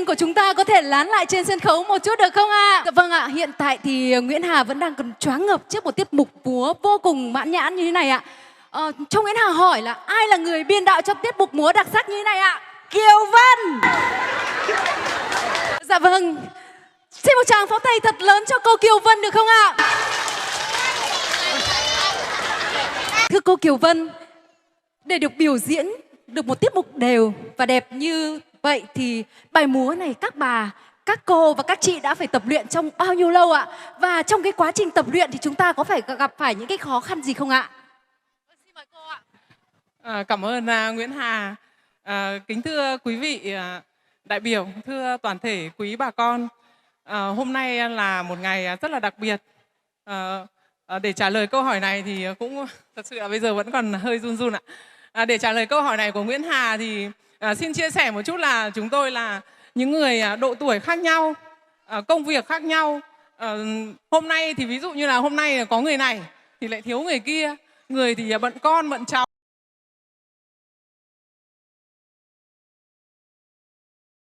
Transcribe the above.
của chúng ta có thể lán lại trên sân khấu một chút được không ạ? Dạ vâng ạ, hiện tại thì Nguyễn Hà vẫn đang còn choáng ngợp trước một tiết mục múa vô cùng mãn nhãn như thế này ạ. Cho Nguyễn Hà hỏi là ai là người biên đạo cho tiết mục múa đặc sắc như thế này ạ? Kiều Vân. Dạ vâng. Xin một tràng pháo tay thật lớn cho cô Kiều Vân được không ạ? Thưa cô Kiều Vân, để được biểu diễn được một tiết mục đều và đẹp như vậy thì bài múa này các bà, các cô và các chị đã phải tập luyện trong bao nhiêu lâu ạ? Và trong cái quá trình tập luyện thì chúng ta có phải gặp phải những cái khó khăn gì không ạ? Xin mời cô ạ. Cảm ơn Nguyễn Hà. Kính thưa quý vị đại biểu, thưa toàn thể quý bà con. Hôm nay là một ngày rất là đặc biệt. Để trả lời câu hỏi này thì cũng thật sự là bây giờ vẫn còn hơi run run ạ. Để trả lời câu hỏi này của Nguyễn Hà thì xin chia sẻ một chút là chúng tôi là những người độ tuổi khác nhau, công việc khác nhau. Hôm nay thì ví dụ như là hôm nay có người này thì lại thiếu người kia, người thì bận con bận cháu.